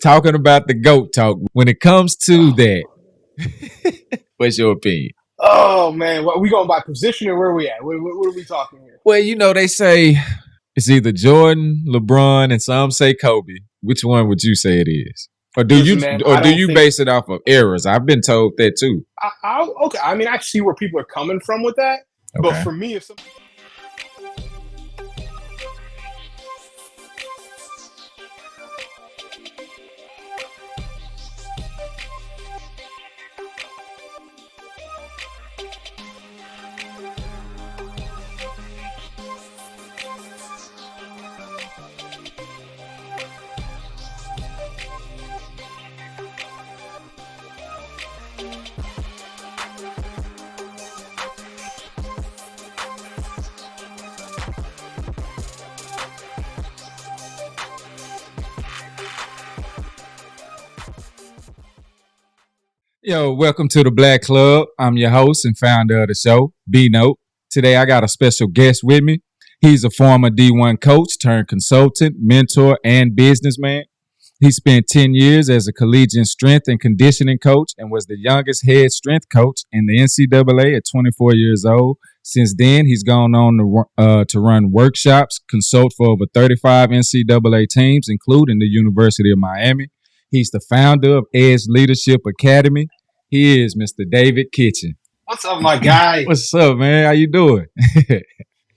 Talking about the GOAT talk. When it comes to that, what's your opinion? Oh man, what we going by position or where are we at? What are we talking here? Well, they say it's either Jordan, LeBron, and some say Kobe. Which one would you say it is? Or do you Listen, man, or I do don't you think base it off of errors? I've been told that too. okay. I mean, I see where people are coming from with that, but Okay. for me, if some Yo, welcome to the Black Club. I'm your host and founder of the show, bnote. Today I got a special guest with me. He's a former D1 coach turned consultant, mentor, and businessman. He spent 10 years as a collegiate strength and conditioning coach and was the youngest head strength coach in the NCAA at 24 years old. Since then, he's gone on to run workshops, consult for over 35 NCAA teams, including the University of Miami. He's the founder of Edge Leadership Academy. He is Mr. David Kitchen. what's up, my guy? What's up, man? How you doing? Man,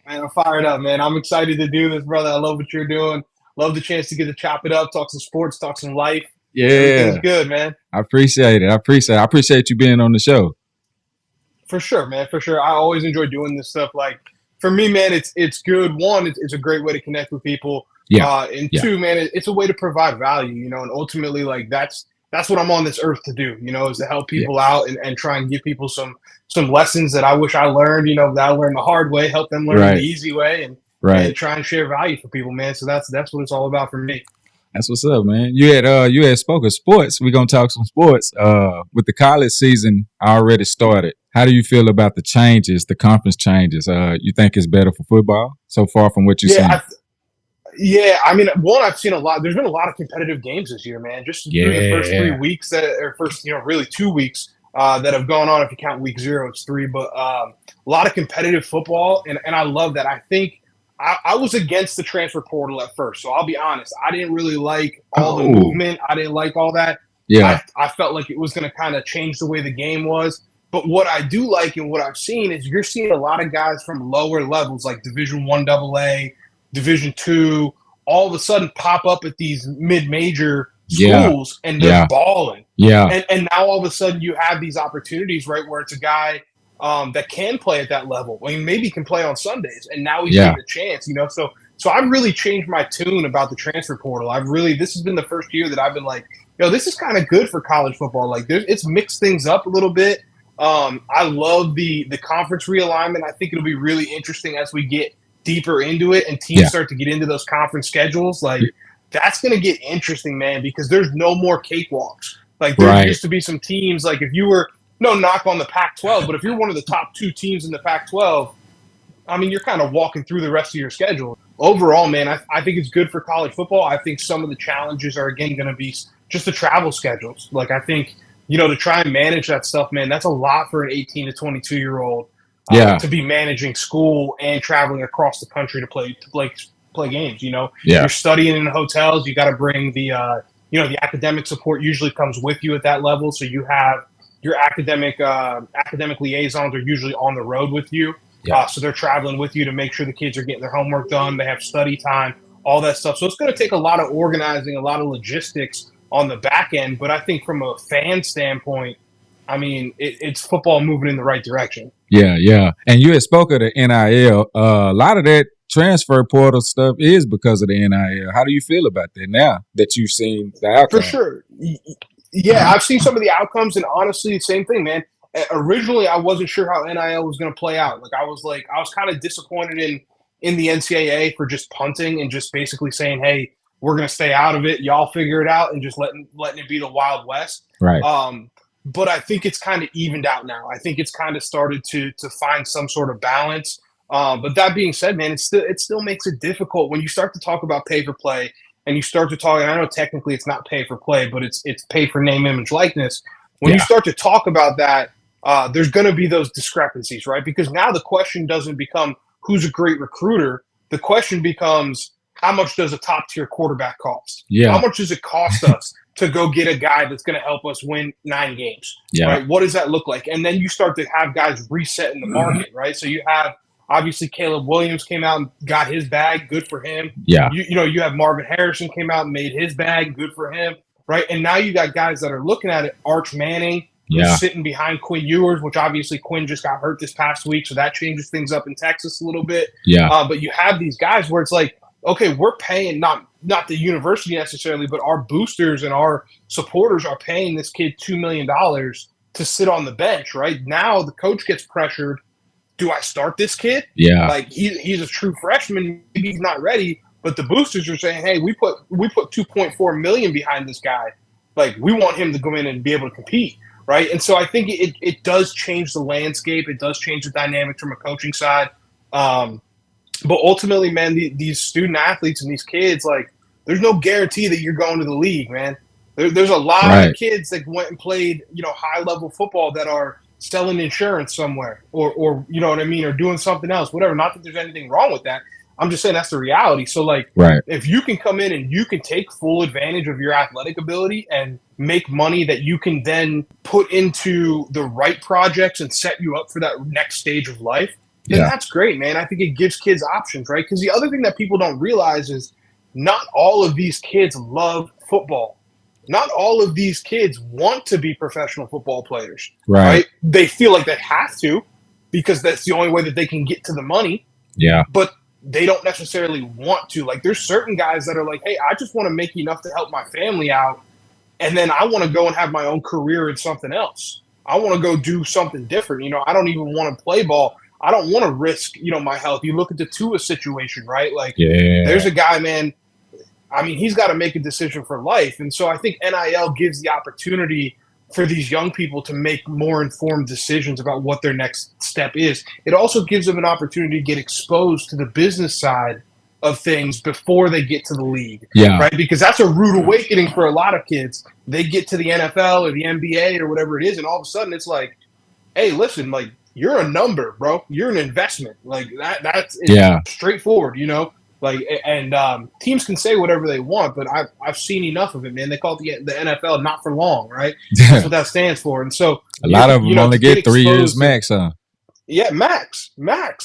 I'm fired up, man. I'm excited to do this, brother. I love what you're doing. Love the chance to get to chop it up, talk some sports, talk some life. Everything's Yeah, good, man. I appreciate it. I appreciate you being on the show. For sure, man. For sure. I always enjoy doing this stuff. Like for me, man, it's good. One, it's a great way to connect with people. Yeah, And yeah, two, man, it's a way to provide value. And ultimately, like that's what I'm on this earth to do. Is to help yeah. people out and try and give people some lessons that I wish I learned. That I learned the hard way, help them learn it the Right, easy way, and right. try and share value for people, man. So that's what it's all about for me. That's what's up, man. You had spoken sports. We're gonna talk some sports. With the college season already started. How do you feel about the changes, the conference changes? You think it's better for football so far from what you've Yeah, seen? yeah, I mean, one, I've seen a lot. There's been a lot of competitive games this year, man. Just through the first three Yeah. weeks or first, really 2 weeks that have gone on. If you count week zero, it's three. But a lot of competitive football, and I love that. I think I was against the transfer portal at first, so I'll be honest. I didn't really like all the Oh, movement. I didn't like all that. yeah, I felt like it was going to kind of change the way the game was. But what I do like and what I've seen is you're seeing a lot of guys from lower levels like Division 1 AA, Division 2, all of a sudden pop up at these mid-major yeah, schools and they're yeah, balling. yeah, And now all of a sudden you have these opportunities, right, where it's a guy that can play at that level. I mean, maybe can play on Sundays, and now he's yeah. getting a chance. So I've really changed my tune about the transfer portal. This has been the first year that I've been like, this is kind of good for college football. Like, it's mixed things up a little bit. I love the conference realignment. I think it'll be really interesting as we get deeper into it and teams Yeah. start to get into those conference schedules. Like, that's going to get interesting, man, because there's no more cakewalks. Like, there Right. used to be some teams, like, if you were, no knock on the Pac 12, but if you're one of the top two teams in the Pac 12, I mean, you're kind of walking through the rest of your schedule. Overall, man, I think it's good for college football. I think some of the challenges are, again, going to be just the travel schedules. Like, I think, to try and manage that stuff, man, that's a lot for an 18 to 22-year-old Yeah. to be managing school and traveling across the country to play games. Yeah. You're studying in hotels. You got to bring the academic support usually comes with you at that level. So you have your academic liaisons are usually on the road with you. Yeah. So they're traveling with you to make sure the kids are getting their homework done. They have study time, all that stuff. So it's going to take a lot of organizing, a lot of logistics on the back end. But I think from a fan standpoint, I mean, it's football moving in the right direction. Yeah, yeah. And you had spoke of the NIL. A lot of that transfer portal stuff is because of the NIL. How do you feel about that now that you've seen the outcome? For sure. Yeah, I've seen some of the outcomes, and honestly, same thing, man. Originally, I wasn't sure how NIL was going to play out. I was kind of disappointed in the NCAA for just punting and just basically saying, "Hey, we're going to stay out of it. Y'all figure it out," and just letting it be the Wild West. Right. But I think it's kind of evened out now. I think it's kind of started to find some sort of balance. But that being said, man, it still makes it difficult when you start to talk about pay for play and you start to talk, and I know technically it's not pay for play, but it's pay for name, image, likeness. When you start to talk about that, there's going to be those discrepancies, right? Because now the question doesn't become who's a great recruiter. The question becomes how much does a top tier quarterback cost? Yeah. How much does it cost us to go get a guy that's going to help us win 9 games? Yeah. Right? What does that look like? And then you start to have guys reset in the market, right? So you have obviously Caleb Williams came out and got his bag, good for him. Yeah. You have Marvin Harrison came out and made his bag, good for him, right? And now you got guys that are looking at it. Arch Manning, who's sitting behind Quinn Ewers, which obviously Quinn just got hurt this past week, so that changes things up in Texas a little bit. Yeah. But you have these guys where it's like, okay, we're paying not the university necessarily, but our boosters and our supporters are paying this kid $2 million to sit on the bench, right? Now the coach gets pressured. Do I start this kid? Yeah. Like he's a true freshman. Maybe he's not ready, but the boosters are saying, hey, we put $2.4 million behind this guy. Like we want him to go in and be able to compete, right? And so I think it does change the landscape. It does change the dynamics from a coaching side. But ultimately, man, these student athletes and these kids, like, there's no guarantee that you're going to the league, man. There's a lot of kids that went and played, high level football that are selling insurance somewhere, or you know what I mean, or doing something else, whatever. Not that there's anything wrong with that. I'm just saying that's the reality. So, like, if you can come in and you can take full advantage of your athletic ability and make money that you can then put into the right projects and set you up for that next stage of life, then that's great, man. I think it gives kids options, right? Because the other thing that people don't realize is not all of these kids love football. Not all of these kids want to be professional football players, right? They feel like they have to because that's the only way that they can get to the money. Yeah. But they don't necessarily want to. Like, there's certain guys that are like, hey, I just want to make enough to help my family out, and then I want to go and have my own career in something else. I want to go do something different. I don't even want to play ball. I don't want to risk, my health. You look at the Tua situation, right? Like, there's a guy, man, I mean, he's got to make a decision for life. And so I think NIL gives the opportunity for these young people to make more informed decisions about what their next step is. It also gives them an opportunity to get exposed to the business side of things before they get to the league, right? Because that's a rude awakening for a lot of kids. They get to the NFL or the NBA or whatever it is, and all of a sudden it's like, hey, listen, like, you're a number, bro. You're an investment. Like that's straightforward, Like, and teams can say whatever they want, but I've seen enough of it, man. They call it the NFL not for long, right? That's what that stands for. And so a lot of them only get 3 years max, huh? Yeah, max,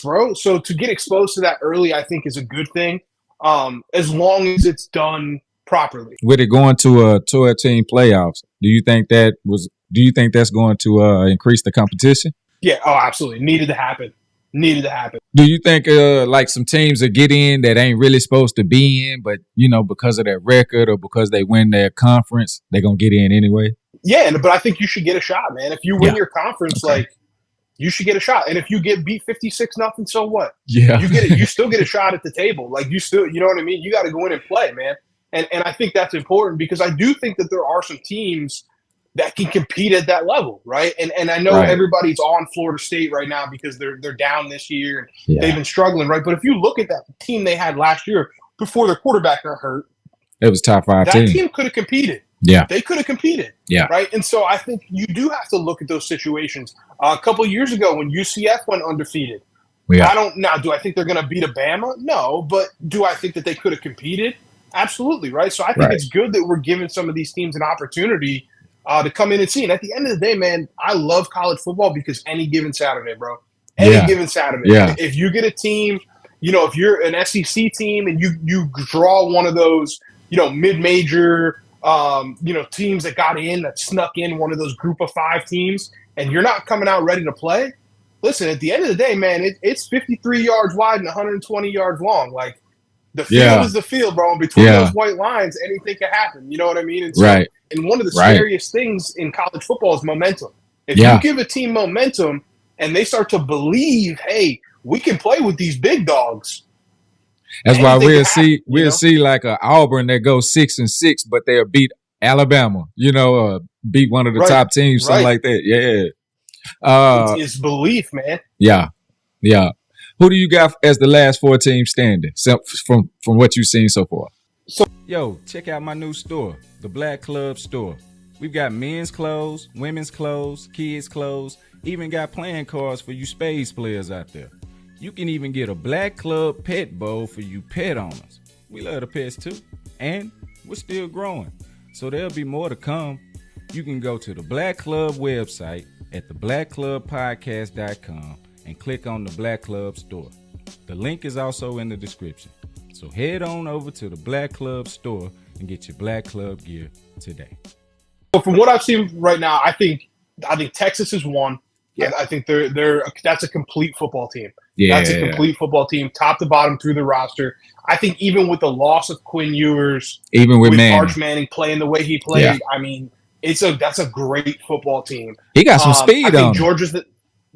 bro. So to get exposed to that early, I think is a good thing, as long as it's done properly. With it going to a 12-team playoffs, do you think that's going to increase the competition? Yeah, absolutely. Needed to happen. Do you think like some teams that get in that ain't really supposed to be in, but because of their record or because they win their conference, they're gonna get in anyway? Yeah, but I think you should get a shot, man. If you win your conference, like, you should get a shot. And if you get beat 56-0, so what? Yeah, you still get a shot at the table. Like, you still, you know what I mean? You got to go in and play, man. And I think that's important because I do think that there are some teams that can compete at that level, right? And I know everybody's on Florida State right now because they're down this year and they've been struggling, right? But if you look at that team they had last year before their quarterback got hurt, it was top 5 team. That team could have competed. Yeah, they could have competed. Yeah, right. And so I think you do have to look at those situations. A couple years ago when UCF went undefeated, do I think they're going to beat a Bama? No, but do I think that they could have competed? Absolutely, right? So I think it's good that we're giving some of these teams an opportunity to come in and see. And at the end of the day, man, I love college football because any given Saturday, bro. Any given Saturday. Yeah. If you get a team, if you're an SEC team and you draw one of those, mid-major, teams that got in, that snuck in one of those group of 5 teams, and you're not coming out ready to play, listen, at the end of the day, man, it's 53 yards wide and 120 yards long. Like, the field is the field, bro. And between those white lines, anything can happen. You know what I mean? And so, and one of the scariest things in college football is momentum. If you give a team momentum and they start to believe, hey, we can play with these big dogs. That's why we'll see like a Auburn that goes 6-6, but they'll beat Alabama, beat one of the top teams, something like that. Yeah. It's belief, man. Yeah. Yeah. Who do you got as the last 4 teams standing from what you've seen so far? So Yo, check out my new store, the Black Club Store. We've got men's clothes, women's clothes, kids' clothes, even got playing cards for you spades players out there. You can even get a Black Club pet bowl for you pet owners. We love the pets too, and we're still growing, so there'll be more to come. You can go to the Black Club website at theblackclubpodcast.com and click on the Black Club Store. The link is also in the description. So head on over to the Black Club Store and get your Black Club gear today. So from what I've seen right now, I think Texas is one. Yeah. I think that's a complete football team. Yeah. That's a complete football team, top to bottom through the roster. I think even with the loss of Quinn Ewers, even with Arch Manning playing the way he played, I mean, that's a great football team. He got some speed I think on Georgia's him.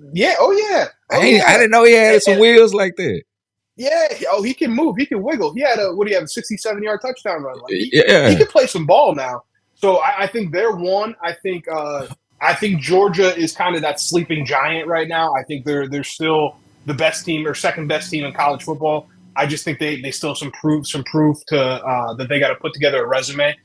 I didn't know he had some wheels like that. Yeah. Oh, he can move. He can wiggle. He had a 67-yard touchdown run. He can play some ball now. So I think they're one. I think Georgia is kind of that sleeping giant right now. I think they're still the best team or second best team in college football. I just think they still have some proof to that they got to put together a resume.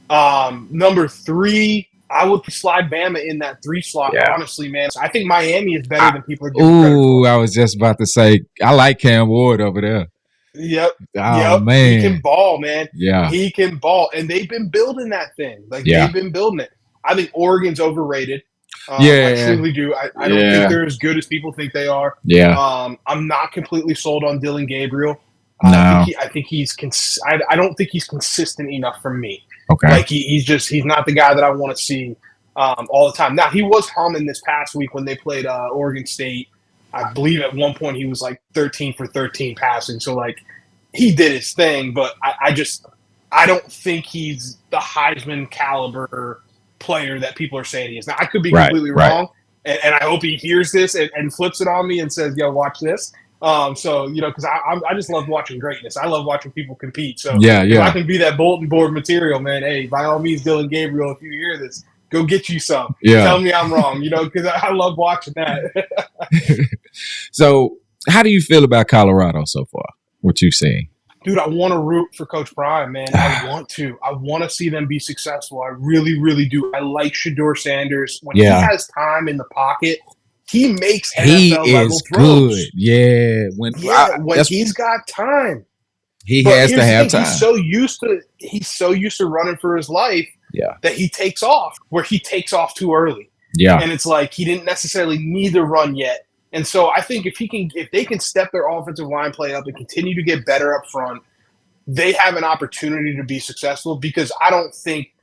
Number 3, I would slide Bama in that 3 slot. Yeah. Honestly, man, I think Miami is better than people are giving credit for. I was just about to say I like Cam Ward over there. Yep. Man, he can ball, man. Yeah, he can ball, and they've been building that thing. They've been building it. I think Oregon's overrated. I truly do. I don't think they're as good as people think they are. Yeah. I'm not completely sold on Dylan Gabriel. No. I don't think he's consistent enough for me. Okay. He's not the guy that I want to see all the time. Now, he was humming this past week when they played Oregon State. I believe at one point he was 13 for 13 passing. So he did his thing, but I don't think he's the Heisman caliber player that people are saying he is. Now, I could be completely wrong, and I hope he hears this and flips it on me and says, "Yo, watch this." Because I just love watching greatness. I love watching people compete. So if I can be that bulletin board material, man, hey, by all means, Dylan Gabriel, if you hear this, go get you some. Yeah. Tell me I'm wrong, because I love watching that. So how do you feel about Colorado so far? What you've seen? Dude, I want to root for Coach Prime, man. I want to. I want to see them be successful. I really, really do. I like Shedeur Sanders. When he has time in the pocket, he makes NFL-level throws. Good. Yeah. When he's got time. He has to have time. He's so used to running for his life that he takes off, where he takes off too early. Yeah. And it's he didn't necessarily need to run yet. And so I think if they can step their offensive line play up and continue to get better up front, they have an opportunity to be successful, because I don't think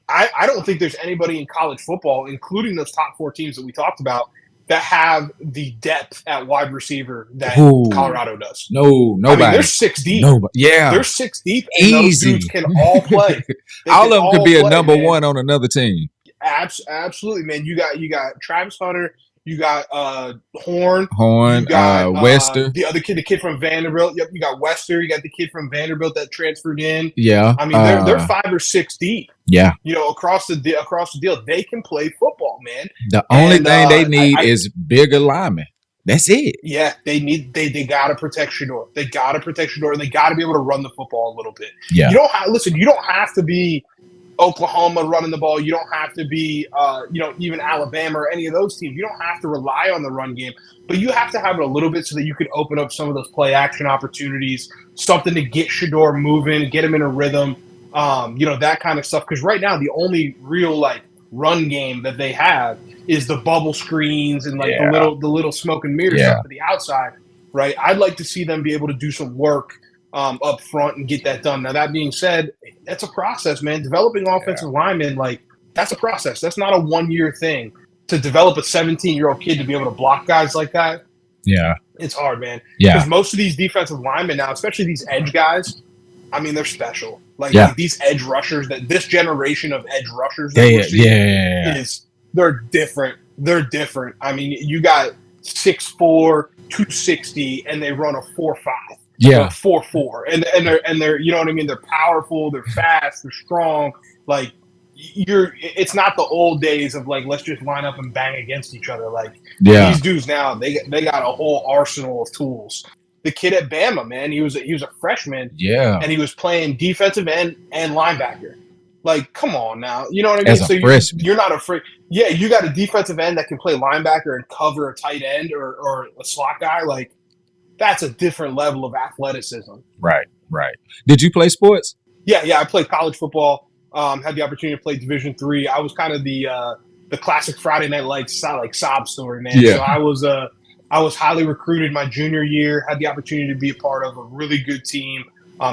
there's anybody in college football, including those top 4 teams that we talked about, that have the depth at wide receiver that Colorado does. No, nobody. I mean, they're 6 deep. They're 6 deep, and those dudes can all play. All of them could be a number 1 on another team. Absolutely, man. You got Travis Hunter. You got Horn. You got Wester. The other kid, the kid from Vanderbilt. Yep, you got Wester. You got the kid from Vanderbilt that transferred in. Yeah. I mean, they're 5 or 6 deep. Yeah. Across the deal, they can play football, man. The only thing they need is bigger linemen. That's it. Yeah, they got to protect Shedeur. They got to protect Shedeur, and they got to be able to run the football a little bit. Yeah. You don't have to be Oklahoma running the ball. You don't have to be, even Alabama or any of those teams. You don't have to rely on the run game, but you have to have it a little bit so that you can open up some of those play action opportunities, something to get Shedeur moving, get him in a rhythm, that kind of stuff. Because right now, the only real run game that they have is the bubble screens and the little smoke and mirror stuff to the outside. Right? I'd like to see them be able to do some work up front and get that done. Now, that being said, that's a process, man. Developing offensive linemen, that's a process. That's not a 1-year thing. To develop a 17-year-old kid to be able to block guys like that, it's hard, man. Yeah. Because most of these defensive linemen now, especially these edge guys, I mean, they're special. These edge rushers, this generation of edge rushers that we're seeing they're different. They're different. I mean, you got 6'4", 260, and they run a 4.5. Yeah, 4.4, and they're you know what I mean. They're powerful, they're fast, they're strong. It's not the old days of let's just line up and bang against each other. These dudes now they got a whole arsenal of tools. the kid at Bama, man. He was a freshman, Yeah, and he was playing defensive end and linebacker. Like, come on now, you know what I mean? as a So freshman. you're not afraid. Yeah, you got a defensive end that can play linebacker and cover a tight end or a slot guy. Like, that's a different level of athleticism. Right, right. Did you play sports? Yeah. I played college football. Had the opportunity to play Division III. I was kind of the classic Friday Night Lights like sob story, man. Yeah. So I was highly recruited my junior year. Had the opportunity to be a part of a really good team.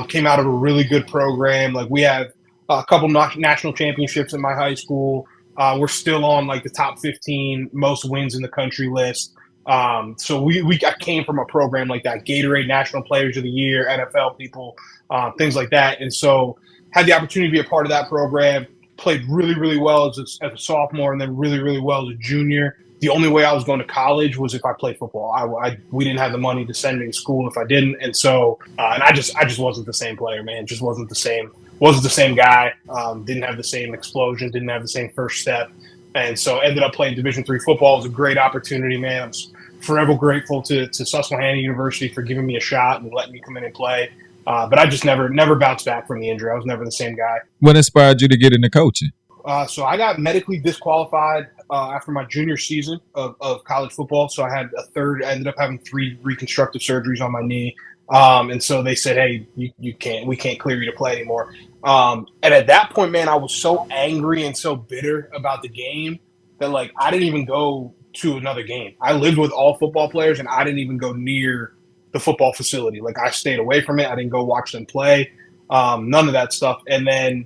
Came out of a really good program. Like, we have a couple national championships in my high school. We're still on like the top 15 most wins in the country list. So I came from a program like that, Gatorade National Players of the Year, NFL people, things like that. And so had the opportunity to be a part of that program, played really, really well as a sophomore, and then really, really well as a junior. The only way I was going to college was if I played football. We didn't have the money to send me to school if I didn't, and so and I just wasn't the same player, man. Just wasn't the same. Wasn't the same guy. Didn't have the same explosion. Didn't have the same first step, and so ended up playing Division III football. It was a great opportunity, man. I'm forever grateful to Susquehanna University for giving me a shot and letting me come in and play. But I just never bounced back from the injury. I was never the same guy. What inspired you to get into coaching? So I got medically disqualified after my junior season of college football. So I ended up having 3 reconstructive surgeries on my knee. And so they said, hey, we can't clear you to play anymore. And at that point, man, I was so angry and so bitter about the game that, like, I didn't even go to another game. I lived with all football players, and I didn't even go near the football facility. Like, I stayed away from it. I didn't go watch them play. None of that stuff. And then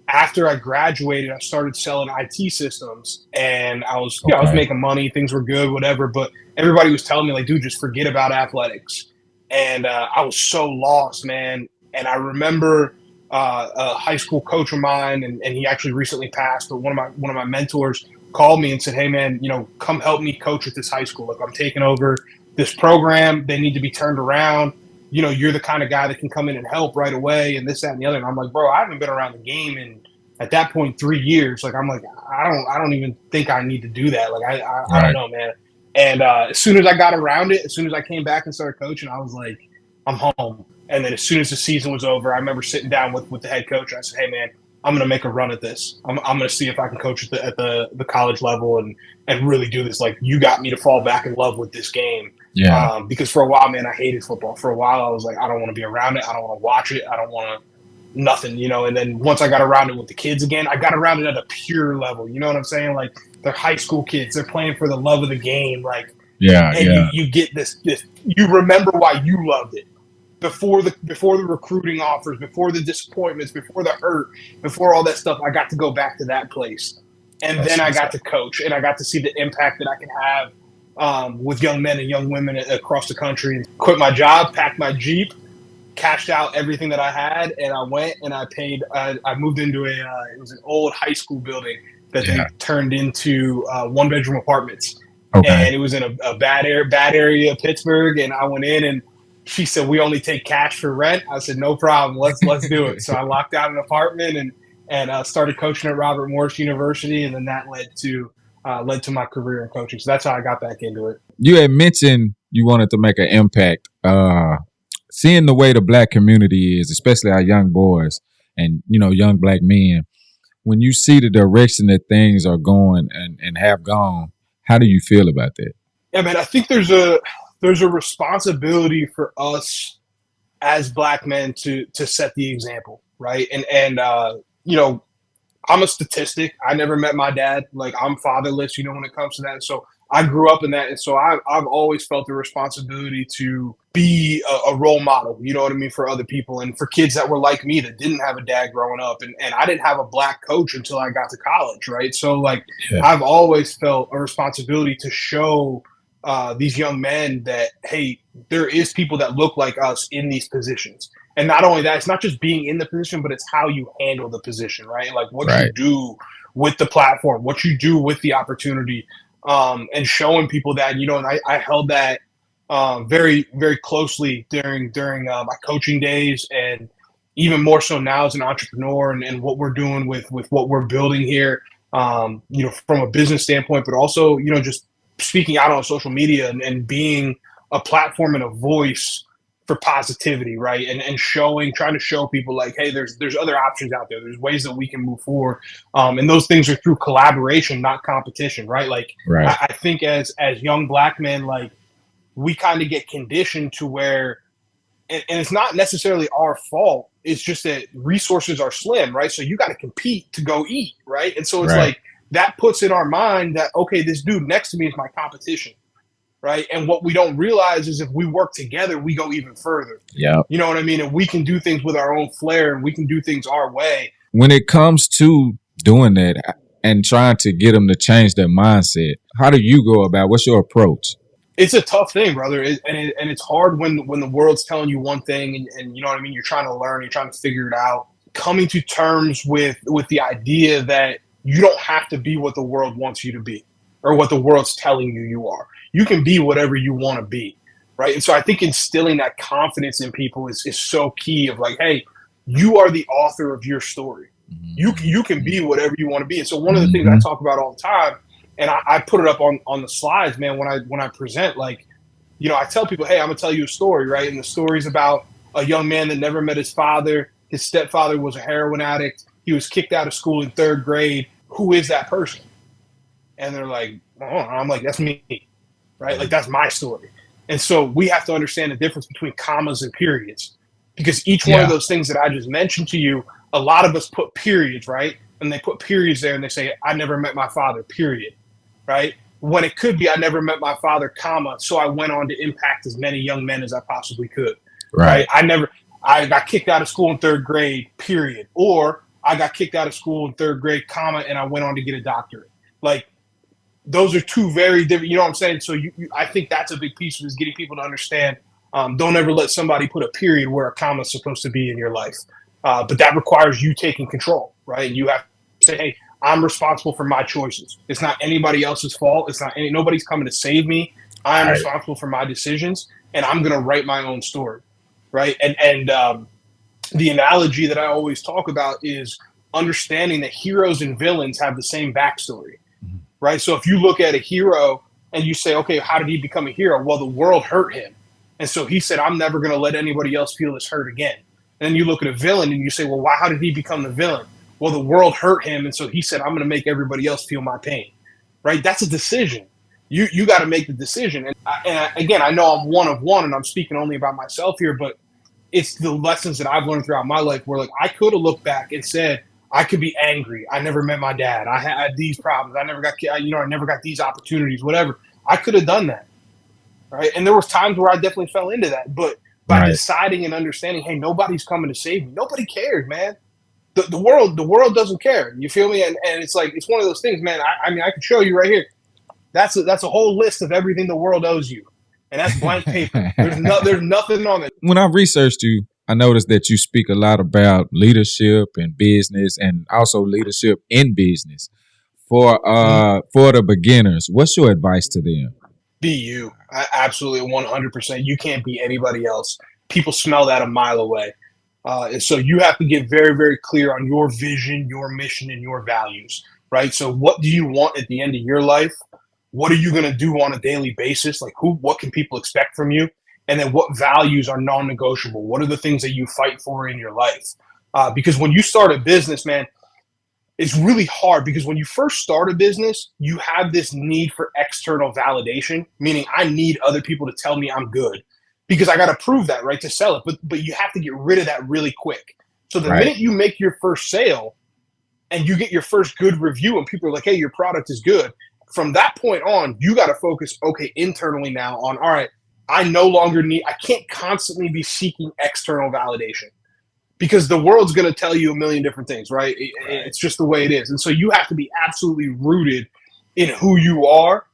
after I graduated, I started selling IT systems, and I was making money. Things were good, whatever. But everybody was telling me, like, dude, just forget about athletics. And I was so lost, man. And I remember a high school coach of mine, and he actually recently passed, but one of my mentors called me and said, hey, man, come help me coach at this high school. Like, I'm taking over this program. They need to be turned around. You're the kind of guy that can come in and help right away, and this, that, and the other. And I'm like, bro, I haven't been around the game in, at that point, 3 years. Like, I'm like, I don't even think I need to do that. Like, I don't know, man. And as soon as I got around it, as soon as I came back and started coaching, I was like, I'm home. And then as soon as the season was over, I remember sitting down with the head coach. And I said, hey, man, I'm going to make a run at this. I'm going to see if I can coach at the college level and really do this. Like, you got me to fall back in love with this game. Yeah. Because for a while, man, I hated football. For a while, I was like, I don't want to be around it. I don't want to watch it. I don't want to nothing, And then once I got around it with the kids again, I got around it at a pure level. You know what I'm saying? Like, they're high school kids. They're playing for the love of the game. Like, and you get this, you remember why you loved it. Before the recruiting offers, before the disappointments, before the hurt, before all that stuff, I got to go back to that place. And then I got to coach, and I got to see the impact that I can have with young men and young women across the country. Quit my job, packed my Jeep, cashed out everything that I had, and I went and I paid. I moved into it was an old high school building that they turned into 1-bedroom apartments. Okay. And it was in a bad area of Pittsburgh, and I went in and she said, we only take cash for rent. I said, no problem. Let's do it. So I locked out an apartment and started coaching at Robert Morris University, and then that led to my career in coaching. So that's how I got back into it. You had mentioned you wanted to make an impact. Seeing the way the Black community is, especially our young boys and, young Black men, when you see the direction that things are going and have gone, how do you feel about that? Yeah, man, I think there's a responsibility for us as Black men to set the example, right? And I'm a statistic. I never met my dad. Like, I'm fatherless, when it comes to that. So I grew up in that. And so I've always felt the responsibility to be a role model, you know what I mean, for other people and for kids that were like me that didn't have a dad growing up. And I didn't have a Black coach until I got to college, right? So, like, I've always felt a responsibility to show these young men that, hey, there is people that look like us in these positions. And not only that, it's not just being in the position, but it's how you handle the position, right? Like, what you do with the platform, what you do with the opportunity, and showing people that, and I held that very, very closely during my coaching days, and even more so now as an entrepreneur and what we're doing with what we're building here, from a business standpoint, but also, just speaking out on social media and being a platform and a voice for positivity, right? And trying to show people like, hey, there's other options out there. There's ways that we can move forward, and those things are through collaboration, not competition, right? Like Right. I think as young black men, like we kind of get conditioned to where, and it's not necessarily our fault. It's just that resources are slim, right? So you got to compete to go eat, right? And so it's Right. like that puts in our mind that okay, this dude next to me is my competition, right? And what we don't realize is if we work together, we go even further. Yeah. You know what I mean? And we can do things with our own flair, and we can do things our way. When it comes to doing that and trying to get them to change their mindset, how do you go about? What's your approach? It's a tough thing, brother, and it's hard when the world's telling you one thing, and you know what I mean. You're trying to learn, you're trying to figure it out. Coming to terms with the idea that you don't have to be what the world wants you to be, or what the world's telling you you are. You can be whatever you want to be, right? And so I think instilling that confidence in people is so key. Of like, hey, you are the author of your story. You can be whatever you want to be. And so one of the things I talk about all the time, and I put it up on the slides, man, when I present, like, you know, I tell people, hey, I'm gonna tell you a story, right? And the story's about a young man that never met his father. His stepfather was a heroin addict. He was kicked out of school in third grade. Who is that person? And they're like, oh, I'm like, that's me, right? Like that's my story. And so we have to understand the difference between commas and periods, because each one of those things that I just mentioned to you, a lot of us put periods, right? And they put periods there and they say, I never met my father, period, right? When it could be, I never met my father, comma, so I went on to impact as many young men as I possibly could, right? I got kicked out of school in third grade, period. Or I got kicked out of school in third grade, comma, and I went on to get a doctorate. Like, those are two very different, you know what I'm saying? So I think that's a big piece of is getting people to understand, don't ever let somebody put a period where a comma is supposed to be in your life. But that requires you taking control, right? You have to say, hey, I'm responsible for my choices. It's not anybody else's fault. It's not nobody's coming to save me. I am responsible for my decisions, and I'm going to write my own story, right? And the analogy that I always talk about is understanding that heroes and villains have the same backstory, right? So if you look at a hero and you say, okay, how did he become a hero? Well, the world hurt him. And so he said, I'm never going to let anybody else feel this hurt again. And then you look at a villain and you say, well, why? How did he become the villain? Well, the world hurt him. And so he said, I'm going to make everybody else feel my pain, right? That's a decision. You got to make the decision. Again, I know I'm one of one and I'm speaking only about myself here, but it's the lessons that I've learned throughout my life where like I could have looked back and said, I could be angry. I never met my dad. I had these problems. I never got these opportunities, whatever. I could have done that. Right. And there was times where I definitely fell into that. But by deciding and understanding, hey, nobody's coming to save me. Nobody cares, man. The world doesn't care. You feel me? And it's like, it's one of those things, man. I mean, I could show you right here. That's a whole list of everything the world owes you. And that's blank paper. There's nothing on it. When I researched you, I noticed that you speak a lot about leadership and business, and also leadership in business. For the beginners, what's your advice to them? Be you. Absolutely, 100%. You can't be anybody else. People smell that a mile away. And so you have to get very, very clear on your vision, your mission, and your values, right? So what do you want at the end of your life? What are you going to do on a daily basis? Like what can people expect from you? And then what values are non-negotiable? What are the things that you fight for in your life? Because when you start a business, man, it's really hard because when you first start a business, you have this need for external validation, meaning I need other people to tell me I'm good because I got to prove that, right, to sell it. But you have to get rid of that really quick. So the minute you make your first sale and you get your first good review and people are like, hey, your product is good, from that point on, you got to focus, okay, internally now on, all right, I can't constantly be seeking external validation because the world's going to tell you a million different things, right? It's just the way it is. And so you have to be absolutely rooted in who you are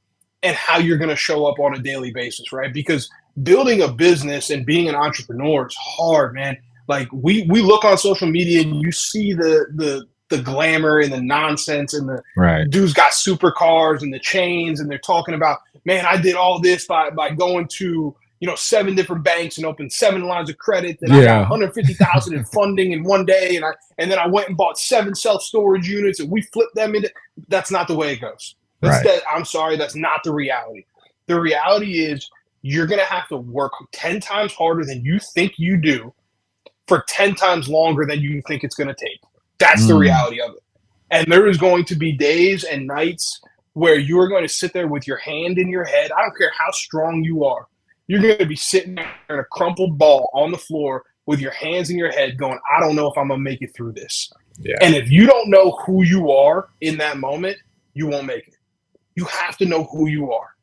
and how you're going to show up on a daily basis, right? Because building a business and being an entrepreneur is hard, man. Like we look on social media and you see the glamour and the nonsense and the dudes got supercars and the chains and they're talking about, man, I did all this by going to 7 different banks and opened 7 lines of credit. And I got 150,000 in funding in one day. And then I went and bought 7 self-storage units and we flipped them into. That's not the way it goes. I'm sorry. That's not the reality. The reality is you're going to have to work 10 times harder than you think you do for 10 times longer than you think it's going to take. That's the reality of it. And there is going to be days and nights where you are going to sit there with your hand in your head. I don't care how strong you are. You're going to be sitting there in a crumpled ball on the floor with your hands in your head going, I don't know if I'm going to make it through this. Yeah. And if you don't know who you are in that moment, you won't make it. You have to know who you are.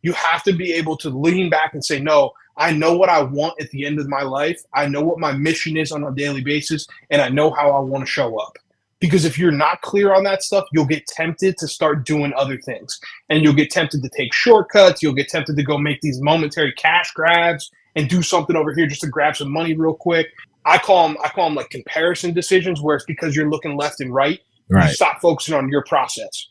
You have to be able to lean back and say, no, I know what I want at the end of my life. I know what my mission is on a daily basis, and I know how I want to show up. Because if you're not clear on that stuff, you'll get tempted to start doing other things. And you'll get tempted to take shortcuts. You'll get tempted to go make these momentary cash grabs and do something over here just to grab some money real quick. I call them like comparison decisions, where it's because you're looking left and right. Right. You stop focusing on your process.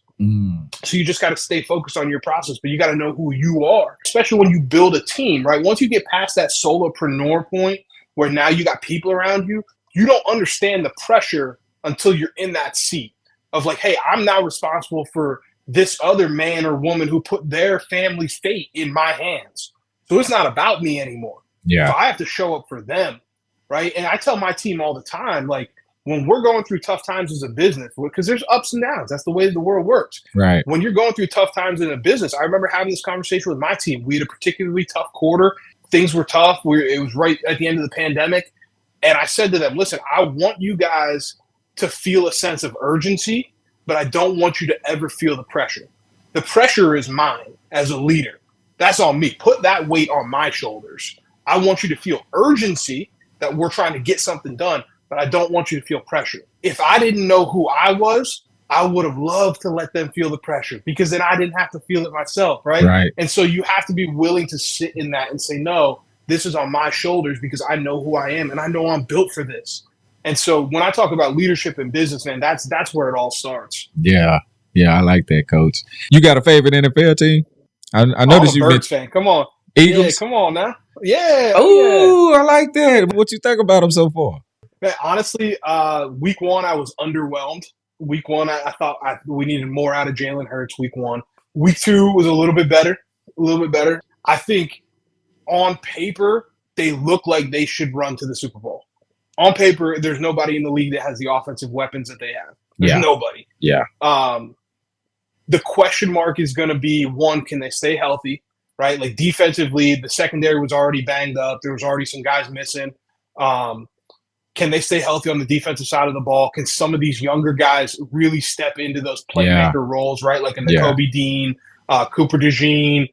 So you just got to stay focused on your process, but you got to know who you are, especially when you build a team, right? Once you get past that solopreneur point where now you got people around you, you don't understand the pressure until you're in that seat of like, hey, I'm now responsible for this other man or woman who put their family's fate in my hands. So it's not about me anymore. Yeah. So I have to show up for them, right? And I tell my team all the time, like, when we're going through tough times as a business, because there's ups and downs. That's the way the world works. Right. When you're going through tough times in a business, I remember having this conversation with my team. We had a particularly tough quarter. Things were tough. It was right at the end of the pandemic. And I said to them, listen, I want you guys to feel a sense of urgency, but I don't want you to ever feel the pressure. The pressure is mine as a leader. That's on me. Put that weight on my shoulders. I want you to feel urgency that we're trying to get something done, but I don't want you to feel pressure. If I didn't know who I was, I would have loved to let them feel the pressure, because then I didn't have to feel it myself, right? Right. And so you have to be willing to sit in that and say, no, this is on my shoulders because I know who I am and I know I'm built for this. And so when I talk about leadership in business, man, that's where it all starts. Yeah. Yeah, I like that, Coach. You got a favorite NFL team? I noticed you Birds fan. Come on. Eagles? Yeah, come on now. Yeah. Oh, yeah. I like that. What you think about them so far? Man, honestly, week one, I was underwhelmed. Week one, I thought we needed more out of Jalen Hurts week one. Week two was a little bit better. I think on paper, they look like they should run to the Super Bowl. On paper, there's nobody in the league that has the offensive weapons that they have. There's nobody. Yeah. The question mark is going to be, one, can they stay healthy, right? Like defensively, the secondary was already banged up. There was already some guys missing. Can they stay healthy on the defensive side of the ball? Can some of these younger guys really step into those playmaker roles, right? Like in the Kobe Dean, Cooper DeJean,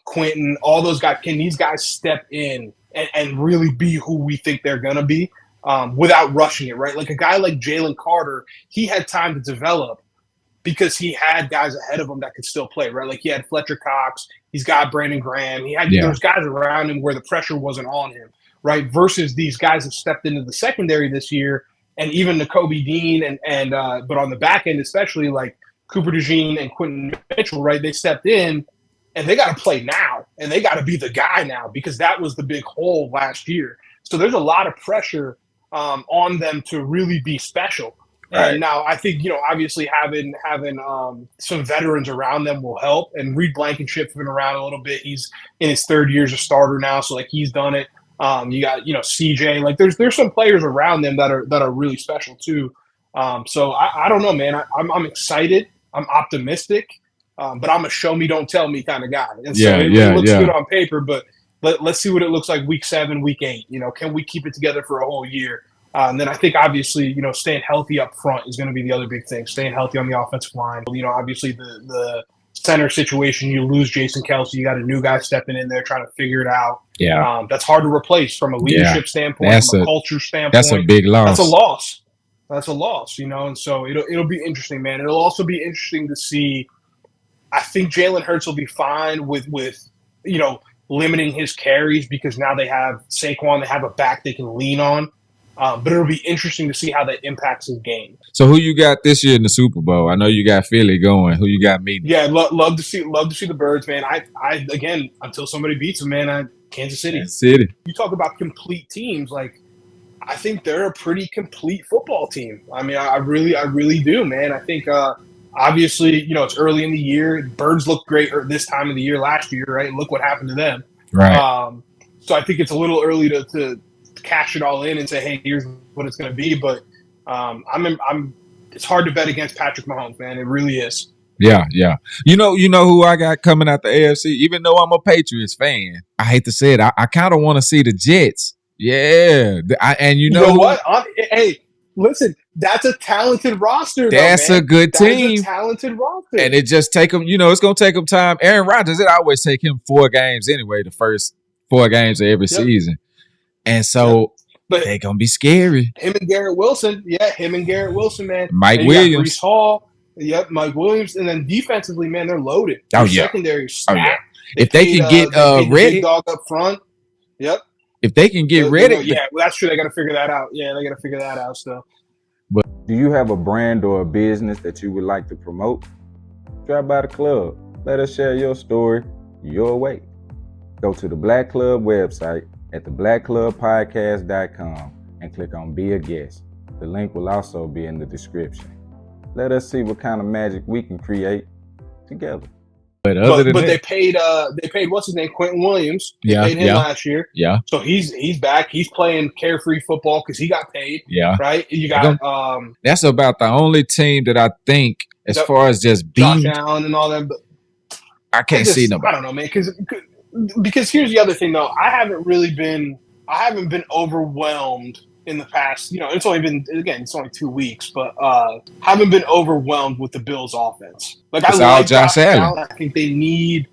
Quentin, all those guys. Can these guys step in and really be who we think they're going to be without rushing it, right? Like a guy like Jalen Carter, he had time to develop because he had guys ahead of him that could still play, right? Like he had Fletcher Cox, he's got Brandon Graham. He had those guys around him where the pressure wasn't on him, right? Versus these guys have stepped into the secondary this year, and even the Kobe Dean but on the back end, especially like Cooper DeJean and Quentin Mitchell, right? They stepped in and they got to play now, and they got to be the guy now, because that was the big hole last year. So there's a lot of pressure on them to really be special. Right. And now I think, obviously having some veterans around them will help. And Reed Blankenship's been around a little bit. He's in his third year as a starter now, so like he's done it. You got CJ. Like there's some players around them that are really special too. So I don't know, man. I'm excited. I'm optimistic. But I'm a show me, don't tell me kind of guy. And so it looks good on paper, but let's see what it looks like week 7, week 8. Can we keep it together for a whole year? And then I think obviously, staying healthy up front is going to be the other big thing. Staying healthy on the offensive line. Obviously the center situation, you lose Jason Kelce, you got a new guy stepping in there trying to figure it out. Yeah. That's hard to replace from a leadership standpoint, from a culture standpoint. That's a big loss. That's a loss. And so it'll be interesting, man. It'll also be interesting to see. I think Jalen Hurts will be fine with limiting his carries, because now they have Saquon, they have a back they can lean on. But it'll be interesting to see how that impacts his game. So who you got this year in the Super Bowl? I know you got Philly going. Who you got meeting? Yeah, love to see the Birds, man. I again, until somebody beats them, man, Kansas City. You talk about complete teams, like I think they're a pretty complete football team. I mean, I really do, man. I think obviously, it's early in the year. Birds look great this time of the year last year, right? Look what happened to them. Right. So I think it's a little early to cash it all in and say, hey, here's what it's going to be. But it's hard to bet against Patrick Mahomes, man. It really is. Yeah, yeah. You know who I got coming out the AFC. Even though I'm a Patriots fan, I hate to say it, I kind of want to see the Jets. Yeah, and You know what? Hey, listen, that's a talented roster, though, man. That's a good That is team. a talented roster. And it just take them, it's going to take them time. Aaron Rodgers, it always take him 4 games anyway, the first 4 games of every season. And so they're going to be scary. Him and Garrett Wilson, man. Mike Williams. Breece Hall, Mike Williams. And then defensively, man, they're loaded. Their secondary stacked. Oh, yeah. If they can get Reddick, big dog up front. Yep. If they can get Reddick. Yeah, well, that's true. They got to figure that out. Yeah, they got to figure that out still. But do you have a brand or a business that you would like to promote? Drop by the club. Let us share your story your way. Go to the Black Club website at theblackclubpodcast.com and click on Be a Guest. The link will also be in the description. Let us see what kind of magic we can create together. But they paid what's his name, Quentin Williams. They paid him last year. Yeah. So he's back. He's playing carefree football because he got paid. Yeah. Right. You got that's about the only team that I think, as far as just being Josh Allen and all that. But I can't see nobody. I don't know, man. Because here's the other thing, though. I haven't been overwhelmed in the past. It's only 2 weeks, but haven't been overwhelmed with the Bills' offense. Like, I like Josh Allen. I think they need,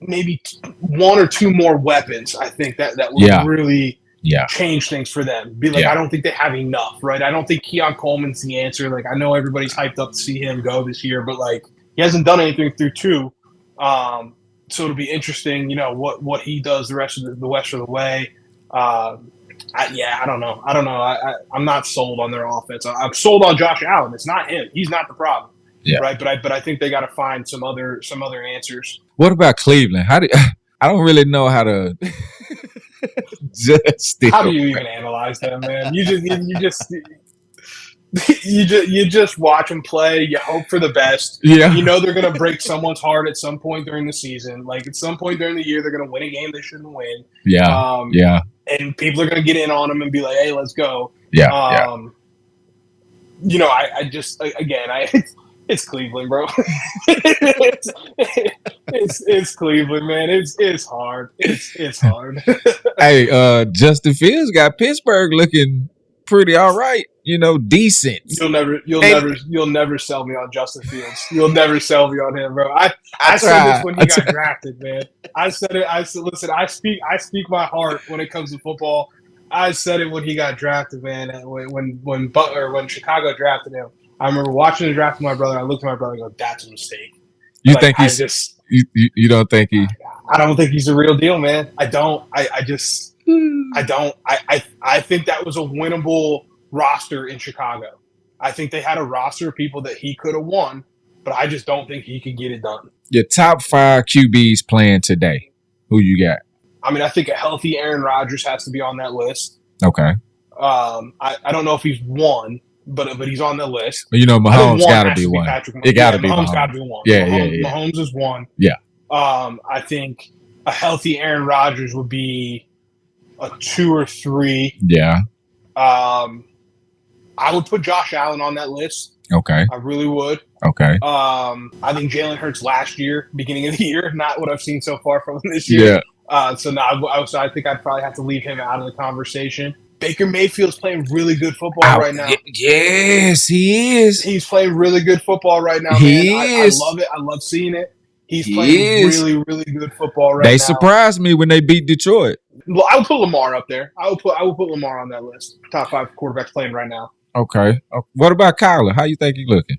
maybe 1 or 2 more weapons. I think that would really change things for them. I don't think they have enough, right? I don't think Keon Coleman's the answer. Like, I know everybody's hyped up to see him go this year, but he hasn't done anything through 2. So it'll be interesting, what he does the rest of the way. I don't know. I'm not sold on their offense. I'm sold on Josh Allen. It's not him. He's not the problem. Yeah. Right. But I think they got to find some other answers. What about Cleveland? I don't really know how to judge them. How do you even analyze them, man? You just watch them play. You hope for the best. Yeah. They're going to break someone's heart at some point during the season. Like, at some point during the year, they're going to win a game they shouldn't win. Yeah. And people are going to get in on them and be like, hey, let's go. Yeah. It's Cleveland, bro. it's Cleveland, man. It's hard. It's hard. Hey, Justin Fields got Pittsburgh looking pretty all right. Decent. You'll never sell me on Justin Fields. You'll never sell me on him, bro. I said this when he got drafted, man. I said it. I said, listen, I speak my heart when it comes to football. I said it when he got drafted, man. When Chicago drafted him, I remember watching the draft with my brother. I looked at my brother and go, "That's a mistake." You think he's? You don't think he? I don't think he's the real deal, man. I don't. I don't. I think that was a winnable roster in Chicago. I think they had a roster of people that he could have won, but I just don't think he could get it done. Your top 5 QBs playing today. Who you got? I mean, I think a healthy Aaron Rodgers has to be on that list. Okay. I don't know if he's won, but he's on the list. Mahomes got to be one. It got to be Mahomes. Got to be one. Yeah. Mahomes is one. Yeah. I think a healthy Aaron Rodgers would be a 2 or 3. Yeah. I would put Josh Allen on that list. Okay. I really would. Okay. I think Jalen Hurts last year, beginning of the year, not what I've seen so far from him this year. Yeah. So I think I'd probably have to leave him out of the conversation. Baker Mayfield's playing really good football right now. Yes, he is. He's playing really good football right now, man. I love it. I love seeing it. He's playing really, really good football right now. They surprised me when they beat Detroit. Well, I would put Lamar up there. I would put Lamar on that list. Top 5 quarterbacks playing right now. Okay. What about Kyler? How you think he's looking?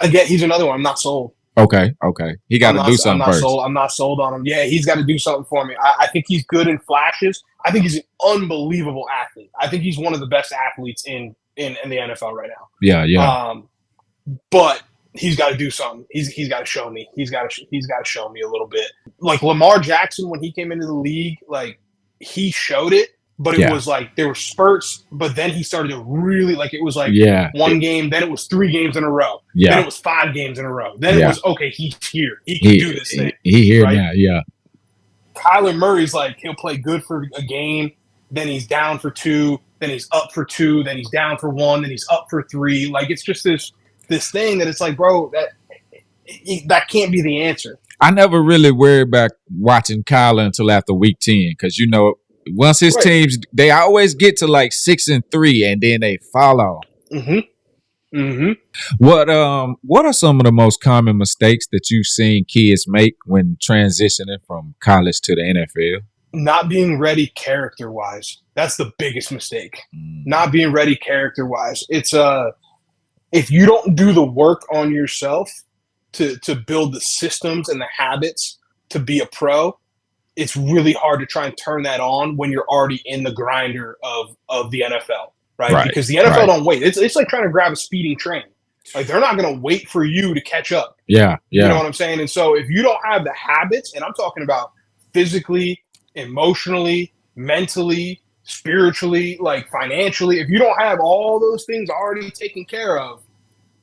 Again, he's another one. I'm not sold. Okay. He got to do something first. I'm not sold on him. Yeah, he's got to do something for me. I think he's good in flashes. I think he's an unbelievable athlete. I think he's one of the best athletes in the NFL right now. Yeah. But he's got to do something. He's got to show me. He's got to show me a little bit. Like Lamar Jackson, when he came into the league, like he showed it, but it was like there were spurts, but then he started to really like it was like one game, then it was 3 games in a row, then it was 5 games in a row, then it was okay, he's here, he can do this thing. He here now, Kyler Murray's like he'll play good for a game, then he's down for 2, then he's up for 2, then he's down for 1, then he's up for 3. Like it's just this thing that it's like, bro, that can't be the answer. I never really worried about watching Kyler until after week 10 because once his teams, they always get to like 6-3 and then they fall off. What are some of the most common mistakes that you've seen kids make when transitioning from college to the NFL? Not being ready character-wise. That's the biggest mistake. Not being ready character-wise. It's if you don't do the work on yourself to build the systems and the habits to be a pro, it's really hard to try and turn that on when you're already in the grinder of the NFL, right? Because the NFL don't wait. It's like trying to grab a speeding train. Like they're not going to wait for you to catch up. Yeah. You know what I'm saying? And so if you don't have the habits, and I'm talking about physically, emotionally, mentally, spiritually, like financially, if you don't have all those things already taken care of,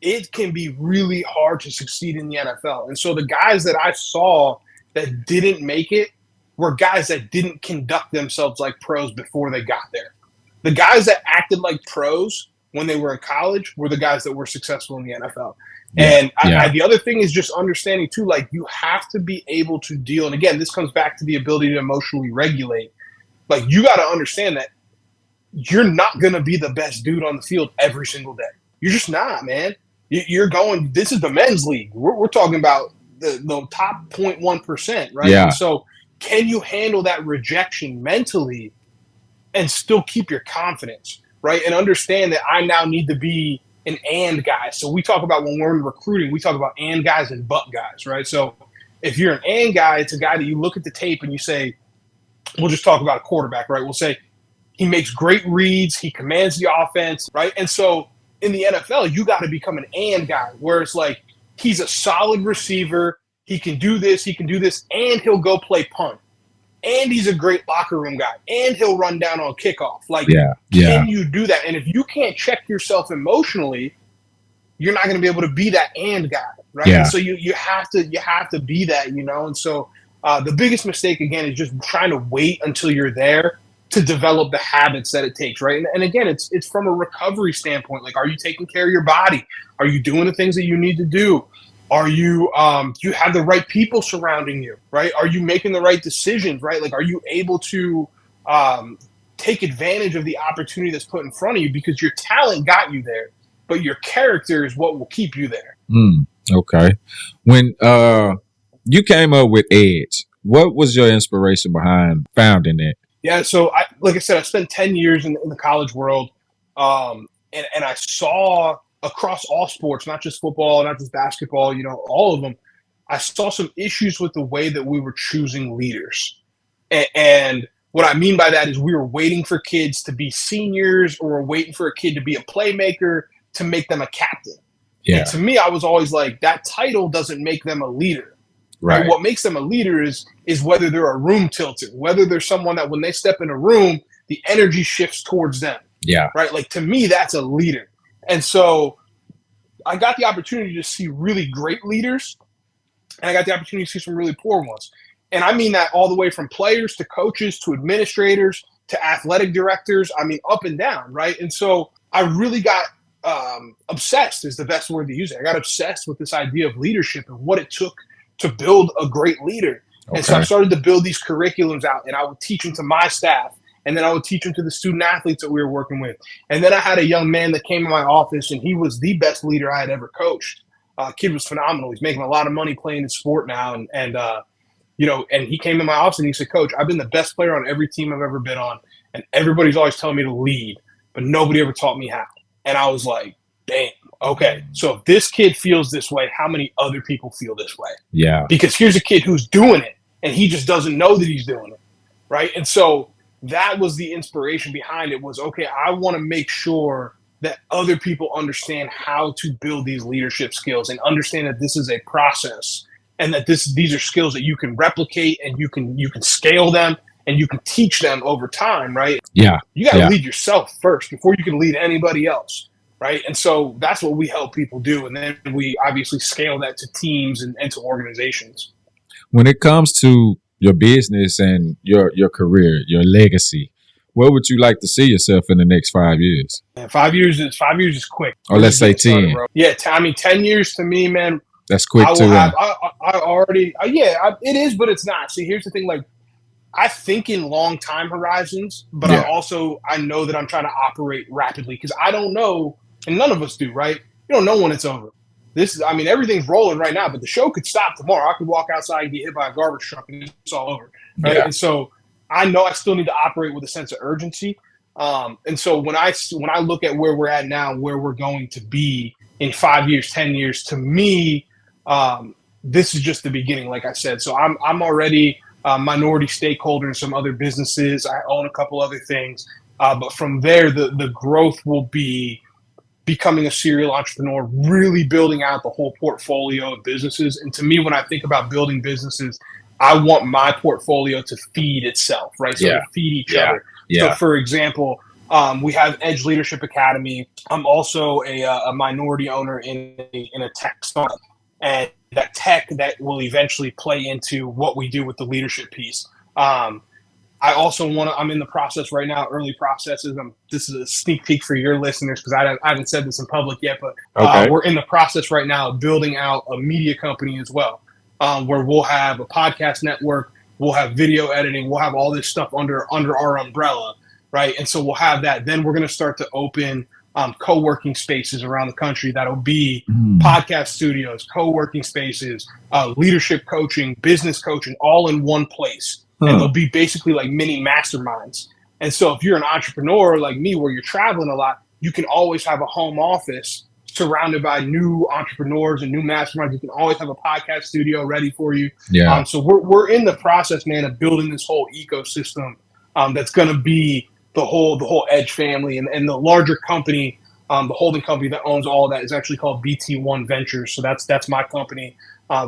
it can be really hard to succeed in the NFL. And so the guys that I saw that didn't make it were guys that didn't conduct themselves like pros before they got there. The guys that acted like pros when they were in college were the guys that were successful in the NFL. And the other thing is just understanding too, like you have to be able to deal. And again, this comes back to the ability to emotionally regulate. Like you got to understand that you're not going to be the best dude on the field every single day. You're just not, man. You're going, this is the men's league. We're talking about the top 0.1%, right? Yeah. And so can you handle that rejection mentally and still keep your confidence, right? And understand that I now need to be an and guy. So we talk about when we're in recruiting, we talk about and guys and but guys, right? So if you're an and guy, it's a guy that you look at the tape and you say, we'll just talk about a quarterback, right? We'll say he makes great reads, he commands the offense, right? And so in the NFL, you got to become an and guy, where it's like he's a solid receiver, he can do this, and he'll go play punt. And he's a great locker room guy, and he'll run down on kickoff. Like, can you do that? And if you can't check yourself emotionally, you're not going to be able to be that and guy, right? Yeah. And so you have to be that, you know. And so the biggest mistake again is just trying to wait until you're there to develop the habits that it takes, right? And again, it's from a recovery standpoint. Like, are you taking care of your body? Are you doing the things that you need to do? Are you do you have the right people surrounding you, right? Are you making the right decisions, right? Like, are you able to take advantage of the opportunity that's put in front of you? Because your talent got you there, but your character is what will keep you there. Okay. When you came up with Edge, what was your inspiration behind founding it? Yeah, so like I said, I spent 10 years in the college world, and I saw across all sports, not just football, not just basketball, you know, all of them, I saw some issues with the way that we were choosing leaders. And what I mean by that is we were waiting for kids to be seniors, or we're waiting for a kid to be a playmaker to make them a captain. Yeah. And to me, I was always like, that title doesn't make them a leader. Right. What makes them a leader is whether they're a room tilter, whether they're someone that when they step in a room, the energy shifts towards them. Yeah. Right. Like, to me, that's a leader. And so I got the opportunity to see really great leaders, and I got the opportunity to see some really poor ones. And I mean that all the way from players to coaches to administrators to athletic directors. I mean, up and down. Right. And so I really got obsessed is the best word to use it. I got obsessed with this idea of leadership and what it took to build a great leader. Okay. And so I started to build these curriculums out, and I would teach them to my staff, and then I would teach them to the student athletes that we were working with. And then I had a young man that came in my office, and he was the best leader I had ever coached. Kid was phenomenal. He's making a lot of money playing his sport now. And he came in my office and he said, "Coach, I've been the best player on every team I've ever been on, and everybody's always telling me to lead, but nobody ever taught me how." And I was like, damn. Okay, so if this kid feels this way, how many other people feel this way? Yeah. Because here's a kid who's doing it, and he just doesn't know that he's doing it, right? And so that was the inspiration behind it was, okay, I want to make sure that other people understand how to build these leadership skills and understand that this is a process and that these are skills that you can replicate and you can scale them and you can teach them over time, right? Yeah. You got to Yeah. lead yourself first before you can lead anybody else, right? And so that's what we help people do. And then we obviously scale that to teams and to organizations. When it comes to your business and your career, your legacy, where would you like to see yourself in the next 5 years? Man, 5 years is quick. Or let's say 10. Yeah, I mean, 10 years to me, man. That's quick I will too. have. I already. It is, but it's not. See, here's the thing. Like, I think in long time horizons, but Yeah. I know that I'm trying to operate rapidly because I don't know, and none of us do, right? You don't know when it's over. Everything's rolling right now, but the show could stop tomorrow. I could walk outside and get hit by a garbage truck and it's all over, right? Yeah. And so I know I still need to operate with a sense of urgency. And so when I look at where we're at now, where we're going to be in 5 years, 10 years, to me, this is just the beginning, like I said. So I'm already a minority stakeholder in some other businesses. I own a couple other things. But from there, the growth will be becoming a serial entrepreneur, really building out the whole portfolio of businesses. And to me, when I think about building businesses, I want my portfolio to feed itself, right? So to feed each other. Yeah. So for example, we have Edge Leadership Academy. I'm also a minority owner in a tech startup, and that tech that will eventually play into what we do with the leadership piece. I also I'm in the process right now, early processes. This is a sneak peek for your listeners because I haven't said this in public yet, but we're in the process right now of building out a media company as well, where we'll have a podcast network, we'll have video editing, we'll have all this stuff under our umbrella, right? And so we'll have that. Then we're going to start to open co-working spaces around the country that'll be podcast studios, co-working spaces, leadership coaching, business coaching, all in one place. And they'll be basically like mini masterminds. And so if you're an entrepreneur like me, where you're traveling a lot, you can always have a home office surrounded by new entrepreneurs and new masterminds. You can always have a podcast studio ready for you. Yeah. So we're in the process, man, of building this whole ecosystem that's going to be the whole Edge family, and the larger company, the holding company that owns all of that is actually called BT1 Ventures. So that's my company.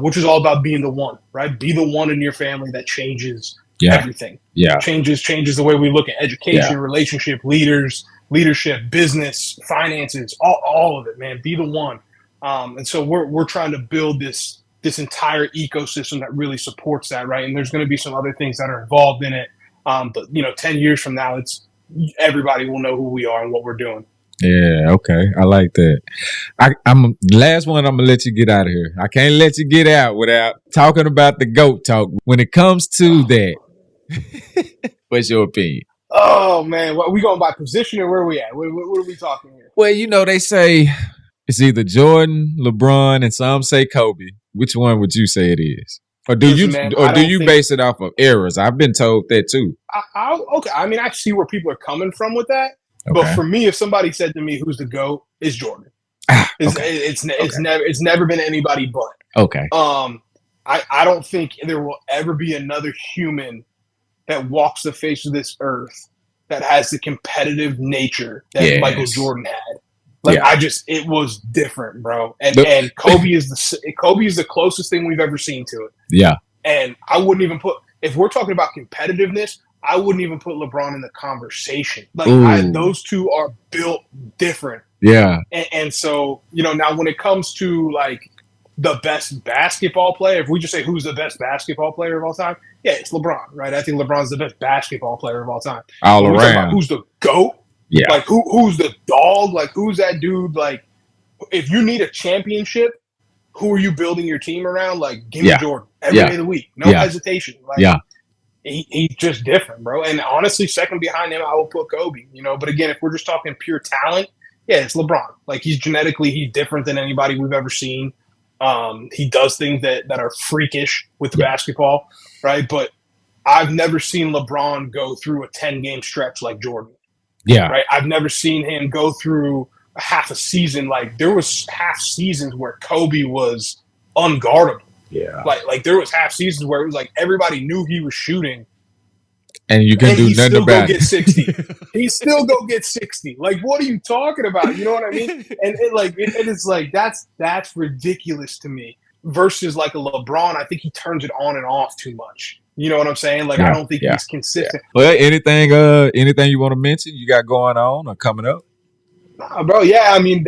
Which is all about being the one, right? Be the one in your family that changes everything. Yeah. Changes the way we look at education, relationship, leadership, business, finances, all of it, man. Be the one. And so we're trying to build this entire ecosystem that really supports that, right? And there's going to be some other things that are involved in it. But 10 years from now, everybody will know who we are and what we're doing. Yeah, okay. I like that. I'm the last one. I'm gonna let you get out of here. I can't let you get out without talking about the GOAT talk. When it comes to that, what's your opinion? Oh man, are we going by position or where are we at? What are we talking here? Well, they say it's either Jordan, LeBron, and some say Kobe. Which one would you say it is? Or do you base it off of eras? I've been told that too. Okay. I mean, I see where people are coming from with that. Okay. But for me, if somebody said to me, "Who's the GOAT?" It's Jordan. It's never been anybody but. Okay. I don't think there will ever be another human that walks the face of this earth that has the competitive nature that Michael Jordan had. It was different, bro. And Kobe is the closest thing we've ever seen to it. Yeah. And I wouldn't even if we're talking about competitiveness, I wouldn't even put LeBron in the conversation. Those two are built different. Yeah. And so, now when it comes to like the best basketball player, if we just say who's the best basketball player of all time, yeah, it's LeBron, right? I think LeBron's the best basketball player of all time. All around. Who's the GOAT? Yeah. Like who's the dog? Like who's that dude? Like if you need a championship, who are you building your team around? Like give me Jordan every day of the week. No hesitation. Like, he's just different, bro. And honestly, second behind him, I will put Kobe, But again, if we're just talking pure talent, yeah, it's LeBron. Like he's different than anybody we've ever seen. He does things that are freakish with the basketball, right? But I've never seen LeBron go through a 10-game stretch like Jordan. Yeah. Right. I've never seen him go through half a season. Like there was half seasons where Kobe was unguardable. Yeah. Like there was half seasons where it was like everybody knew he was shooting. And you can do nothing about it. He still go get 60. Like, what are you talking about? You know what I mean? And it's like that's ridiculous to me. versus like a LeBron, I think he turns it on and off too much. You know what I'm saying? Like, I Yeah, don't think yeah, he's consistent. Well, anything you want to mention you got going on or coming up? Nah, bro, yeah, I mean,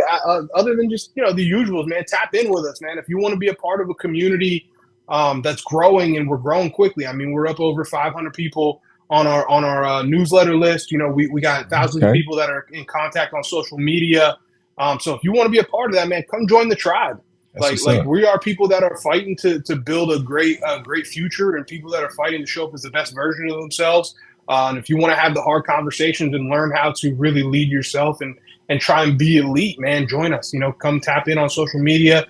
other than just, the usuals, man, tap in with us, man. If you want to be a part of a community that's growing, and we're growing quickly. I mean, we're up over 500 people on our newsletter list. We got thousands of Okay, people that are in contact on social media. So if you want to be a part of that, man, come join the tribe. that's Like what's like up. we are people that are fighting to build a great future, and people that are fighting to show up as the best version of themselves. And if you want to have the hard conversations and learn how to really lead yourself and try and be elite, man, join us. Come tap in on social media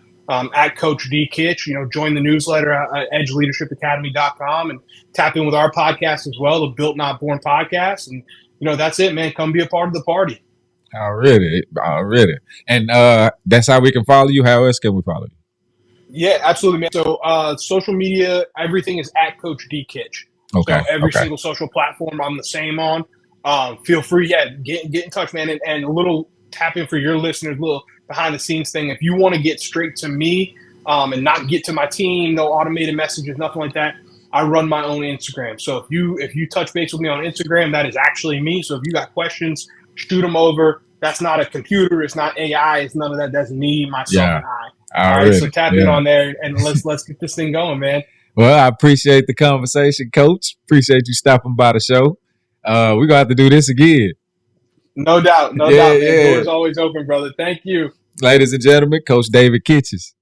at Coach D Kitch. Join the newsletter at edgeleadershipacademy.com and tap in with our podcast as well, the Built Not Born podcast. And that's it, man. Come be a part of the party. Already. And that's how we can follow you. How else can we follow you? Yeah, absolutely, man. So social media, everything is at Coach D Kitch. Okay, So every okay. single social platform I'm the same on. Feel free, get in touch, man. And a little tap in for your listeners, a little behind the scenes thing. If you want to get straight to me and not get to my team, no automated messages, nothing like that, I run my own Instagram. So if you touch base with me on Instagram, that is actually me. So if you got questions, shoot them over. That's not a computer. It's not AI. It's none of that. That's me, myself, Yeah, and I. All right, so already. tap in Yeah. on there and let's get this thing going, man. Well, I appreciate the conversation, Coach. Appreciate you stopping by the show. We're gonna have to do this again. No doubt, Yeah, man. yeah. Doors always open, brother. Thank you. Ladies and gentlemen, Coach David Kitches.